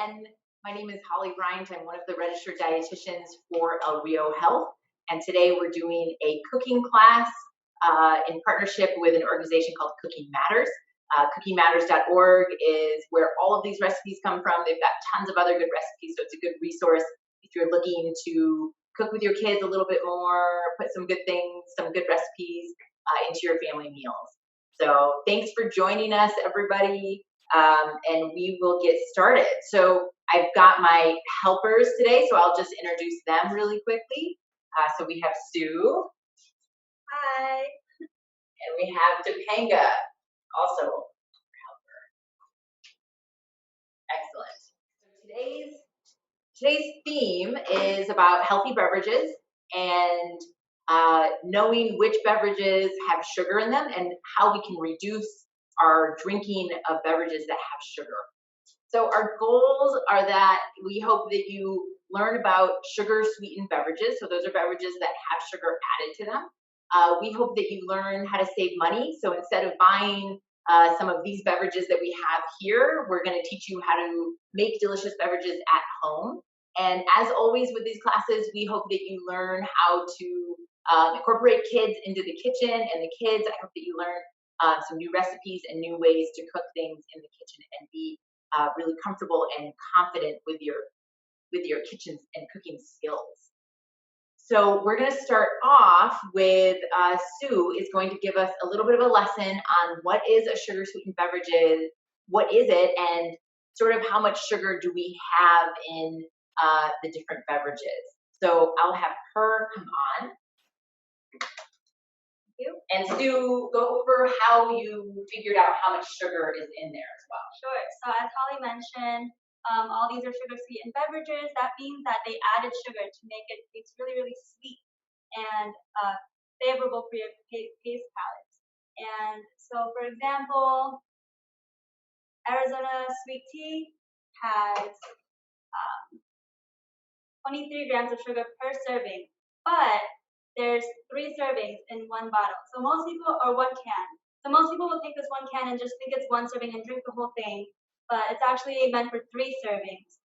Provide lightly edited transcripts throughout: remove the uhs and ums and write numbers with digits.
again. My name is Holly Bryant. I'm one of the registered dietitians for Rio Health, and today we're doing a cooking class in partnership with an organization called Cooking Matters. CookingMatters.org is where all of these recipes come from. They've got tons of other good recipes, so it's a good resource if you're looking to cook with your kids a little bit more, put some good things, some good recipes into your family meals. So thanks for joining us, everybody, and we will get started. So I've got my helpers today, so I'll just introduce them really quickly. So we have Sue. Hi. And we have Topanga, also helper. Excellent. So today's theme is about healthy beverages and knowing which beverages have sugar in them and how we can reduce our drinking of beverages that have sugar. So our goals are that we hope that you learn about sugar-sweetened beverages. So those are beverages that have sugar added to them. We hope that you learn how to save money. So instead of buying some of these beverages that we have here, we're going to teach you how to make delicious beverages at home. And as always with these classes, we hope that you learn how to incorporate kids into the kitchen, and the kids, I hope that you learn some new recipes and new ways to cook things in the kitchen and be really comfortable and confident with your kitchen and cooking skills. So we're going to start off with Sue is going to give us a little bit of a lesson on what is a sugar sweetened beverage, what is it, and sort of how much sugar do we have in the different beverages. So I'll have her come on. And Sue, go over how you figured out how much sugar is in there as well. Sure. So as Holly mentioned, all these are sugar-sweetened beverages. That means that they added sugar to make it taste really, really sweet and favorable for your taste palate. And so, for example, Arizona sweet tea has 23 grams of sugar per serving, but there's 3 servings in one bottle. So most people, or 1 can. So most people will take this 1 can and just think it's 1 serving and drink the whole thing, but it's actually meant for 3 servings.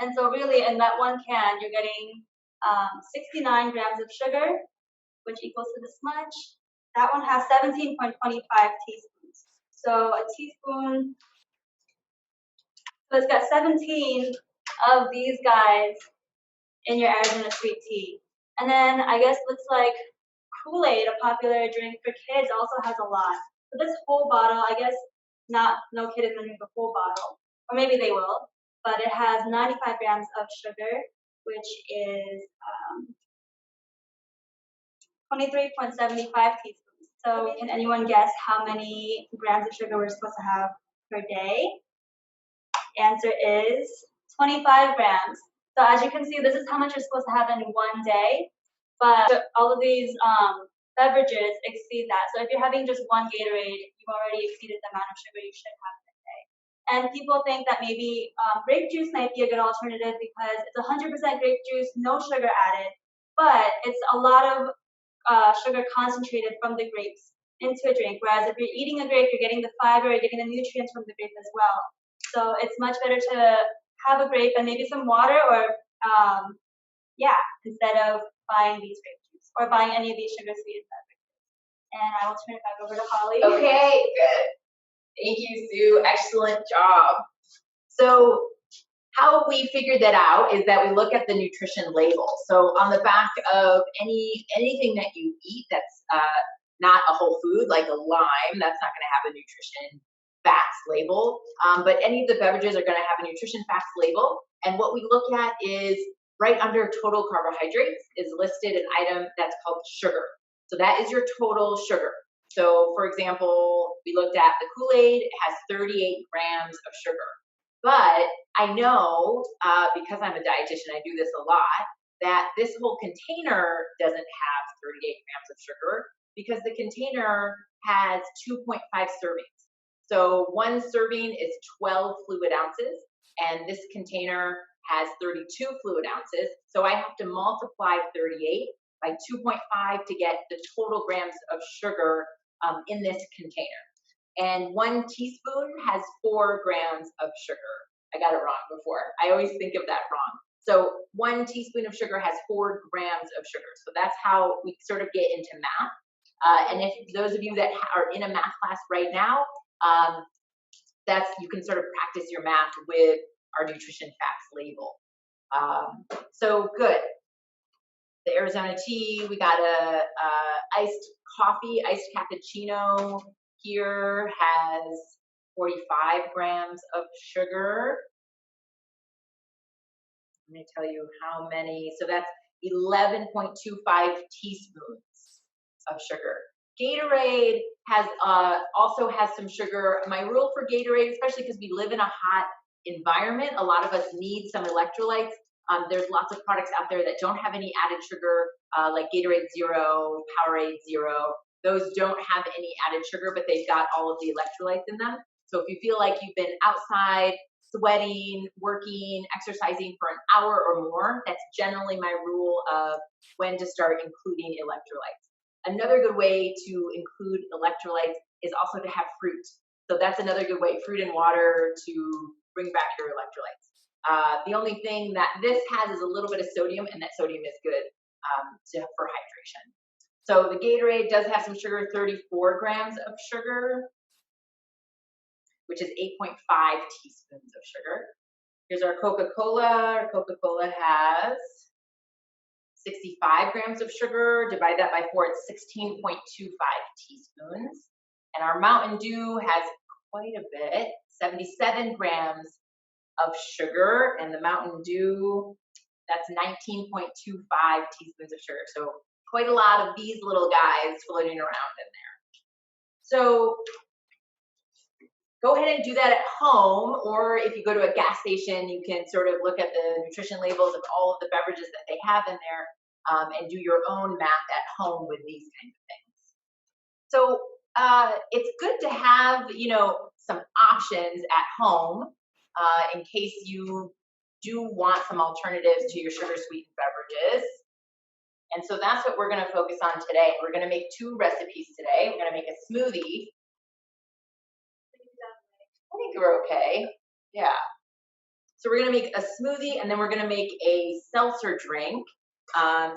And so really in that 1 can, you're getting 69 grams of sugar, which equals to this much. That one has 17.25 teaspoons. So a teaspoon, so it's got 17 of these guys in your Arizona sweet tea. And then I guess looks like Kool-Aid, a popular drink for kids, also has a lot. So this whole bottle, I guess no kid is gonna drink the whole bottle, or maybe they will, but it has 95 grams of sugar, which is 23.75 teaspoons. So can anyone guess how many grams of sugar we're supposed to have per day? Answer is 25 grams. So as you can see, this is how much you're supposed to have in one day, but all of these beverages exceed that. So if you're having just 1 Gatorade, you've already exceeded the amount of sugar you should have in a day. And people think that maybe grape juice might be a good alternative because it's 100% grape juice, no sugar added, but it's a lot of sugar concentrated from the grapes into a drink. Whereas if you're eating a grape, you're getting the fiber, you're getting the nutrients from the grape as well. So it's much better to have a grape and maybe some water, or instead of buying these grape juice or buying any of these sugar sweetened beverages. And I will turn it back over to Holly. Okay, good. Thank you, Sue. Excellent job. So how we figured that out is that we look at the nutrition label. So on the back of anything that you eat that's not a whole food, like a lime, that's not going to have a nutrition facts label, but any of the beverages are going to have a nutrition facts label. And what we look at is right under total carbohydrates is listed an item that's called sugar. So that is your total sugar. So for example, we looked at the Kool-Aid, it has 38 grams of sugar. But I know, because I'm a dietitian, I do this a lot, that this whole container doesn't have 38 grams of sugar because the container has 2.5 servings. So 1 serving is 12 fluid ounces, and this container has 32 fluid ounces. So I have to multiply 38 by 2.5 to get the total grams of sugar in this container. And 1 teaspoon has 4 grams of sugar. I got it wrong before. I always think of that wrong. So 1 teaspoon of sugar has 4 grams of sugar. So that's how we sort of get into math. And if those of you that are in a math class right now, you can sort of practice your math with our nutrition facts label. So good. The Arizona tea, we got a iced coffee, iced cappuccino here has 45 grams of sugar. Let me tell you how many. So that's 11.25 teaspoons of sugar. Gatorade has also has some sugar. My rule for Gatorade, especially because we live in a hot environment, a lot of us need some electrolytes. There's lots of products out there that don't have any added sugar, like Gatorade Zero, Powerade Zero. Those don't have any added sugar, but they've got all of the electrolytes in them. So if you feel like you've been outside, sweating, working, exercising for an hour or more, that's generally my rule of when to start including electrolytes. Another good way to include electrolytes is also to have fruit. So that's another good way, fruit and water, to bring back your electrolytes. The only thing that this has is a little bit of sodium, and that sodium is good for hydration. So the Gatorade does have some sugar, 34 grams of sugar, which is 8.5 teaspoons of sugar. Here's our Coca-Cola. Our Coca-Cola has 65 grams of sugar. Divide that by 4, it's 16.25 teaspoons. And our Mountain Dew has quite a bit, 77 grams of sugar. And the Mountain Dew, that's 19.25 teaspoons of sugar. So quite a lot of these little guys floating around in there. So go ahead and do that at home, or if you go to a gas station, you can sort of look at the nutrition labels of all of the beverages that they have in there and do your own math at home with these kinds of things. So it's good to have, some options at home in case you do want some alternatives to your sugar-sweetened beverages. And so that's what we're going to focus on today. We're going to make 2 recipes today. We're going to make a smoothie. I think we're okay. Yeah. So we're going to make a smoothie, and then we're going to make a seltzer drink.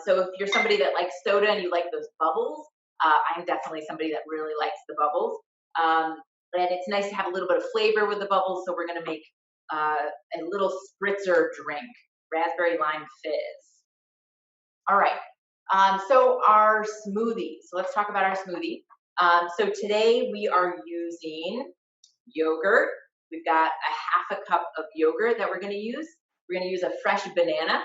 So if you're somebody that likes soda and you like those bubbles, I'm definitely somebody that really likes the bubbles. And it's nice to have a little bit of flavor with the bubbles, so we're going to make a little spritzer drink, raspberry lime fizz. All right. So our smoothie. So let's talk about our smoothie. So today we are using yogurt. We've got a 1/2 cup of yogurt that we're going to use. We're going to use a fresh banana.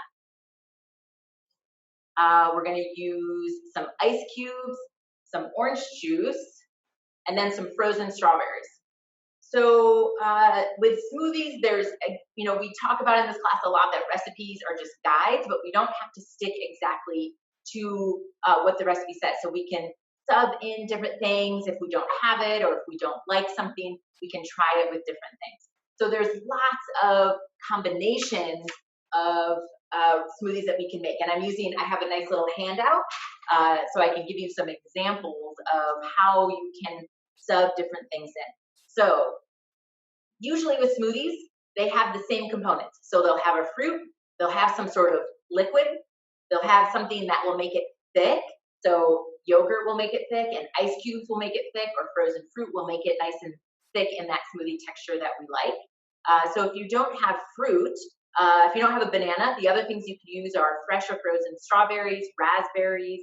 We're going to use some ice cubes, some orange juice, and then some frozen strawberries. So with smoothies, we talk about in this class a lot that recipes are just guides, but we don't have to stick exactly to what the recipe says. So we can sub in different things if we don't have it, or if we don't like something, we can try it with different things. So there's lots of combinations of smoothies that we can make. And I have a nice little handout so I can give you some examples of how you can sub different things in. So usually with smoothies, they have the same components. So they'll have a fruit, they'll have some sort of liquid, they'll have something that will make it thick. So yogurt will make it thick, and ice cubes will make it thick, or frozen fruit will make it nice and thick in that smoothie texture that we like. So if you don't have fruit, if you don't have a banana, the other things you can use are fresh or frozen strawberries, raspberries,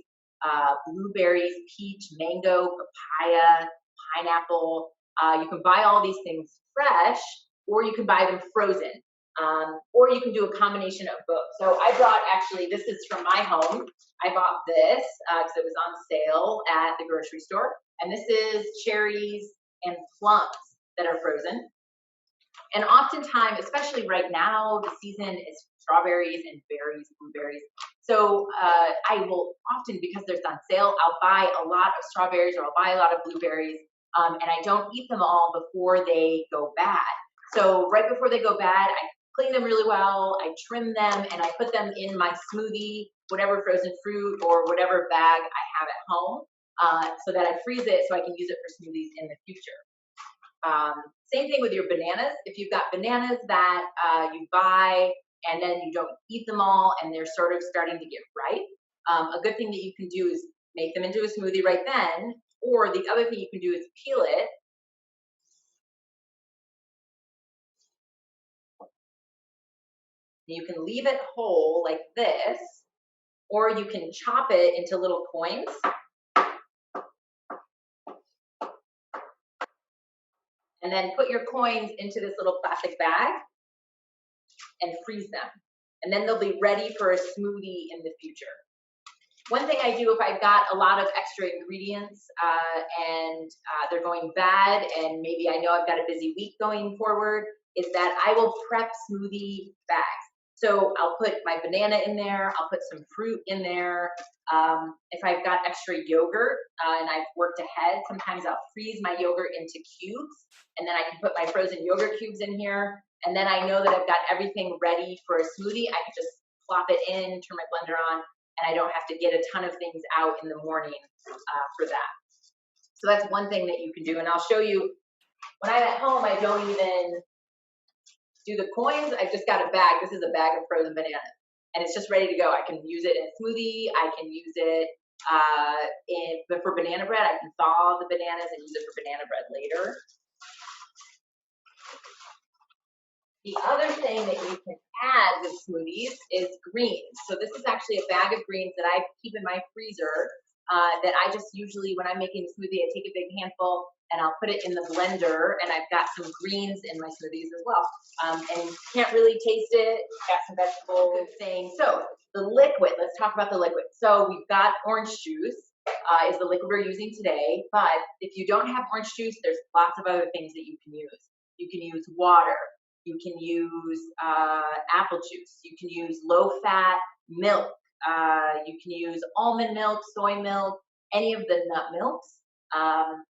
blueberries, peach, mango, papaya, pineapple. You can buy all these things fresh, or you can buy them frozen, or you can do a combination of both. So I brought, this is from my home. I bought this because it was on sale at the grocery store. And this is cherries and plums that are frozen. And oftentimes, especially right now, the season is strawberries and berries, blueberries. So I will often, because they're on sale, I'll buy a lot of strawberries, or I'll buy a lot of blueberries, and I don't eat them all before they go bad. So right before they go bad, I clean them really well, I trim them, and I put them in my smoothie, whatever frozen fruit or whatever bag I have at home, so that I freeze it so I can use it for smoothies in the future. Same thing with your bananas. If you've got bananas that you buy and then you don't eat them all and they're sort of starting to get ripe, a good thing that you can do is make them into a smoothie right then, or the other thing you can do is peel it. You can leave it whole like this, or you can chop it into little coins. And then put your coins into this little plastic bag and freeze them. And then they'll be ready for a smoothie in the future. One thing I do if I've got a lot of extra ingredients and they're going bad and maybe I know I've got a busy week going forward, is that I will prep smoothie bags. So I'll put my banana in there, I'll put some fruit in there. If I've got extra yogurt and I've worked ahead, sometimes I'll freeze my yogurt into cubes and then I can put my frozen yogurt cubes in here. And then I know that I've got everything ready for a smoothie. I can just plop it in, turn my blender on, and I don't have to get a ton of things out in the morning for that. So that's one thing that you can do. And I'll show you, when I'm at home, I don't even do the coins. I've just got a bag. This is a bag of frozen bananas. And it's just ready to go. I can use it in a smoothie. I can use it for banana bread. I can thaw the bananas and use it for banana bread later. The other thing that you can add with smoothies is greens. So this is actually a bag of greens that I keep in my freezer that I just usually, when I'm making a smoothie, I take a big handful and I'll put it in the blender, and I've got some greens in my smoothies as well. And you can't really taste it, got some vegetables, things. So the liquid, let's talk about the liquid. So we've got orange juice is the liquid we're using today, but if you don't have orange juice, there's lots of other things that you can use. You can use water. You can use apple juice. You can use low-fat milk. You can use almond milk, soy milk, any of the nut milks.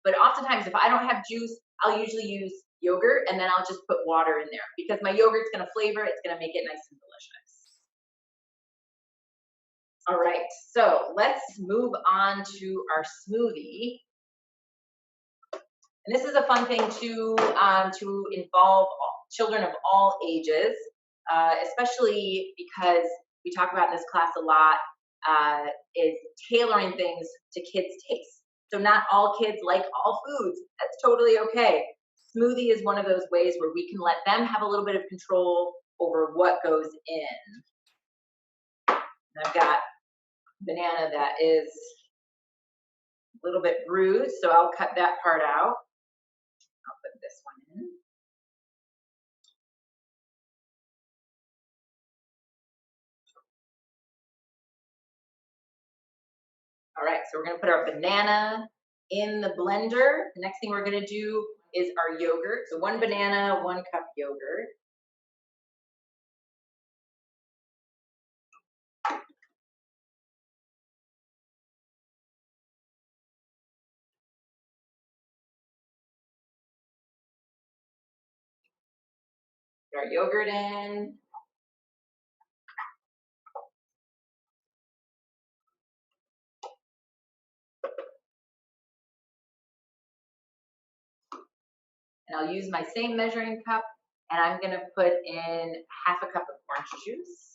But oftentimes, if I don't have juice, I'll usually use yogurt, and then I'll just put water in there because my yogurt's going to flavor. It's going to make it nice and delicious. All right, so let's move on to our smoothie. And this is a fun thing to involve children of all ages, especially because we talk about in this class a lot, is tailoring things to kids' tastes. So not all kids like all foods. That's totally okay. Smoothie is one of those ways where we can let them have a little bit of control over what goes in. And I've got banana that is a little bit bruised, so I'll cut that part out. I'll put this one in. All right, so we're gonna put our banana in the blender. The next thing we're gonna do is our yogurt. So 1 banana, 1 cup yogurt. Put our yogurt in. And I'll use my same measuring cup, and I'm gonna put in half a cup of orange juice.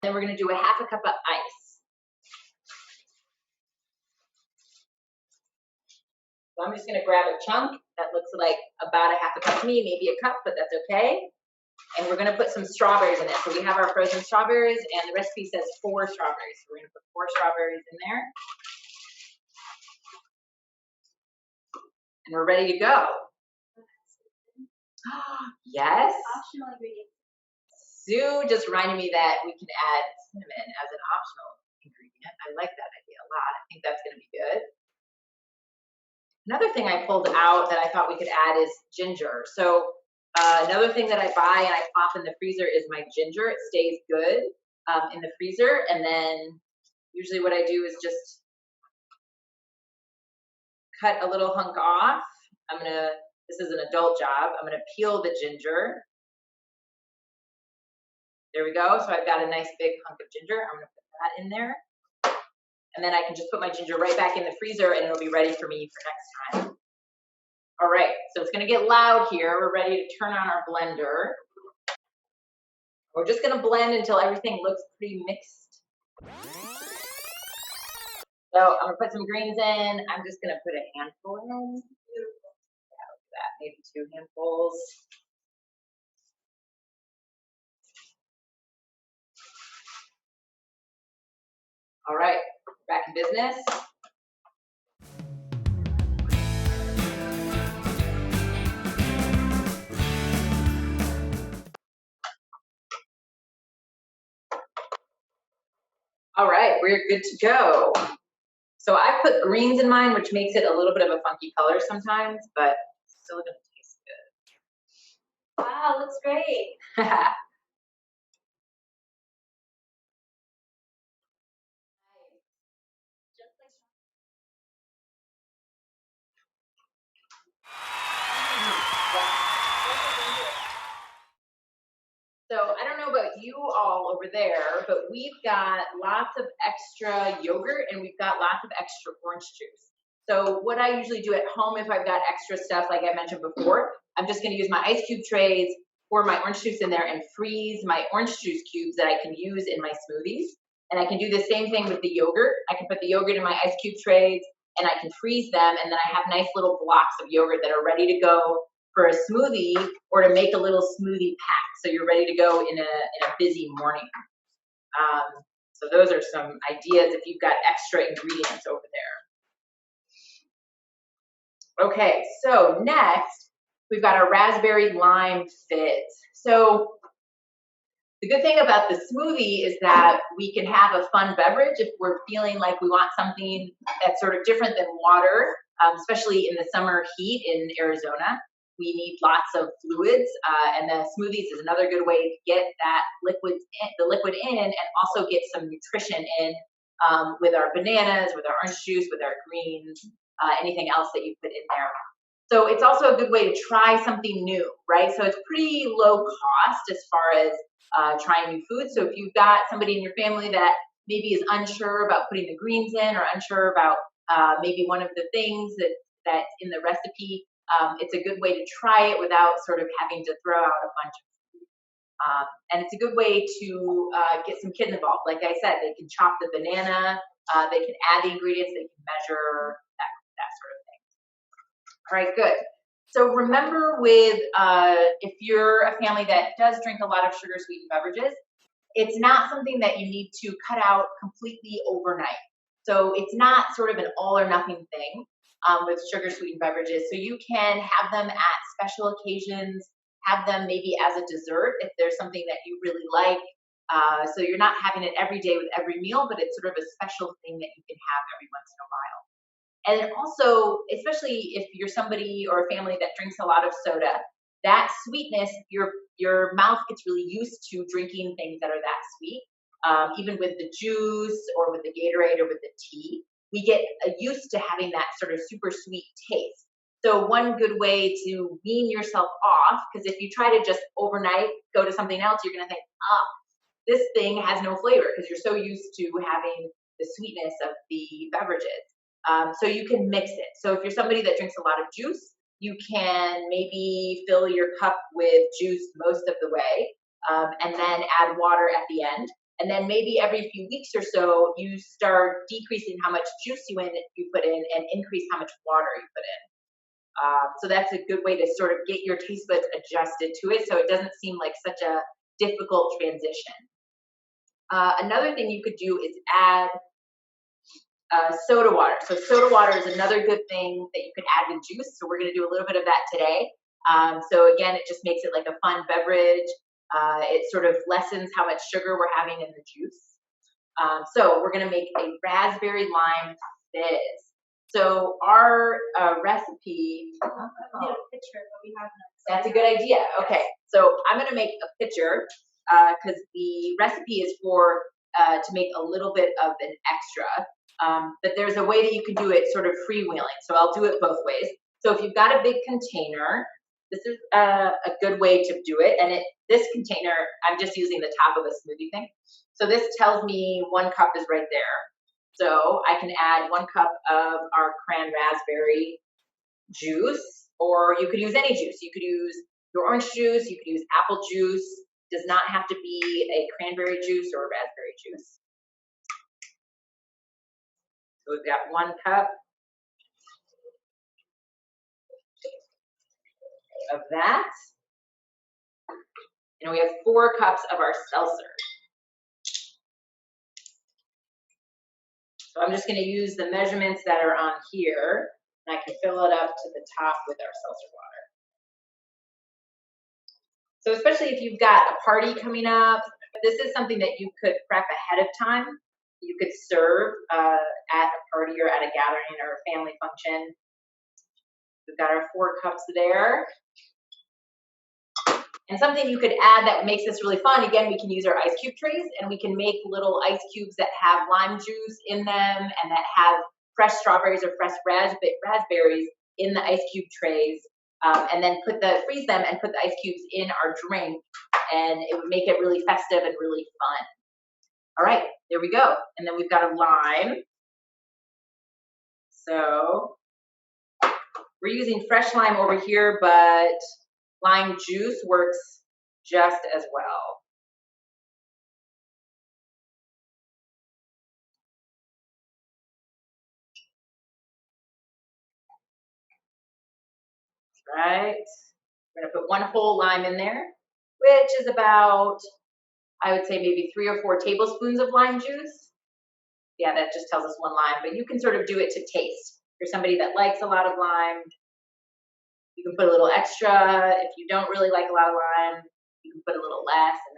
Then we're gonna do a half a cup of ice. So I'm just gonna grab a chunk that looks like about a half a cup to me, maybe a cup, but that's okay. And we're gonna put some strawberries in it. So we have our frozen strawberries, and the recipe says 4 strawberries. So we're gonna put 4 strawberries in there. And we're ready to go. Yes. Optional ingredient. Sue just reminded me that we can add cinnamon as an optional ingredient. I like that idea a lot. I think that's gonna be good. Another thing I pulled out that I thought we could add is ginger. So another thing that I buy and I pop in the freezer is my ginger. It stays good. in the freezer, and then usually what I do is just cut a little hunk off. This is an adult job. I'm gonna peel the ginger. There we go. So I've got a nice big hunk of ginger. I'm gonna put that in there. And then I can just put my ginger right back in the freezer and it'll be ready for me for next time. All right, so it's gonna get loud here. We're ready to turn on our blender. We're just gonna blend until everything looks pretty mixed. So I'm gonna put some greens in. I'm just gonna put a handful in. Yeah, look at that, maybe 2 handfuls. All right, back in business. All right, we're good to go. So I put greens in mine, which makes it a little bit of a funky color sometimes, but still gonna taste good. Wow, looks great. So I don't know about you all over there, but we've got lots of extra yogurt and we've got lots of extra orange juice. So what I usually do at home if I've got extra stuff, like I mentioned before, I'm just gonna use my ice cube trays, pour my orange juice in there and freeze my orange juice cubes that I can use in my smoothies. And I can do the same thing with the yogurt. I can put the yogurt in my ice cube trays and I can freeze them, and then I have nice little blocks of yogurt that are ready to go for a smoothie or to make a little smoothie pack. So you're ready to go in a busy morning. So those are some ideas if you've got extra ingredients over there. Okay, so next we've got our raspberry lime fizz. So the good thing about the smoothie is that we can have a fun beverage if we're feeling like we want something that's sort of different than water, especially in the summer heat in Arizona. We need lots of fluids, and the smoothies is another good way to get that the liquid in, and also get some nutrition in with our bananas, with our orange juice, with our greens, anything else that you put in there. So it's also a good way to try something new, right? So it's pretty low cost as far as trying new foods. So if you've got somebody in your family that maybe is unsure about putting the greens in, or unsure about maybe one of the things that's in the recipe, it's a good way to try it without sort of having to throw out a bunch of food. And it's a good way to get some kids involved. Like I said, they can chop the banana, they can add the ingredients, they can measure, that sort of thing. All right, good. So remember if you're a family that does drink a lot of sugar sweetened beverages, it's not something that you need to cut out completely overnight. So it's not sort of an all or nothing thing with sugar sweetened beverages. So you can have them at special occasions, have them maybe as a dessert if there's something that you really like. So you're not having it every day with every meal, but it's sort of a special thing that you can have every once in a while. And also, especially if you're somebody or a family that drinks a lot of soda, that sweetness, your mouth gets really used to drinking things that are that sweet. Even with the juice or with the Gatorade or with the tea, we get used to having that sort of super sweet taste. So one good way to wean yourself off, because if you try to just overnight go to something else, you're gonna think, this thing has no flavor, because you're so used to having the sweetness of the beverages. So you can mix it. So if you're somebody that drinks a lot of juice, you can maybe fill your cup with juice most of the way, and then add water at the end. And then maybe every few weeks or so, you start decreasing how much juice you put in and increase how much water you put in. So that's a good way to sort of get your taste buds adjusted to it, so it doesn't seem like such a difficult transition. Another thing you could do is add soda water. So soda water is another good thing that you can add with juice. So we're going to do a little bit of that today. So again, it just makes it like a fun beverage. It sort of lessens how much sugar we're having in the juice. So we're going to make a raspberry lime fizz. So our recipe. I need a picture, but we have none. That's a good idea. Okay, so I'm going to make a pitcher. because the recipe is for to make a little bit of an extra. But there's a way that you can do it sort of freewheeling. So I'll do it both ways. So if you've got a big container, this is a good way to do it. And this container, I'm just using the top of a smoothie thing. So this tells me 1 cup is right there. So I can add 1 cup of our cran raspberry juice, or you could use any juice. You could use your orange juice, you could use apple juice. Does not have to be a cranberry juice or a raspberry juice. So we've got 1 cup of that. And we have 4 cups of our seltzer. So I'm just going to use the measurements that are on here, and I can fill it up to the top with our seltzer water. So especially if you've got a party coming up, this is something that you could prep ahead of time. You could serve at a party or at a gathering or a family function. We've got our 4 cups there. And something you could add that makes this really fun, again, we can use our ice cube trays, and we can make little ice cubes that have lime juice in them and that have fresh strawberries or fresh raspberries in the ice cube trays, and then freeze them and put the ice cubes in our drink, and it would make it really festive and really fun. All right, there we go. And then we've got a lime. So we're using fresh lime over here, but lime juice works just as well. Right. We're gonna put 1 whole lime in there, which is about, I would say maybe 3 or 4 tablespoons of lime juice. Yeah, that just tells us 1 lime, but you can sort of do it to taste. If you're somebody that likes a lot of lime, you can put a little extra. If you don't really like a lot of lime, you can put a little less, and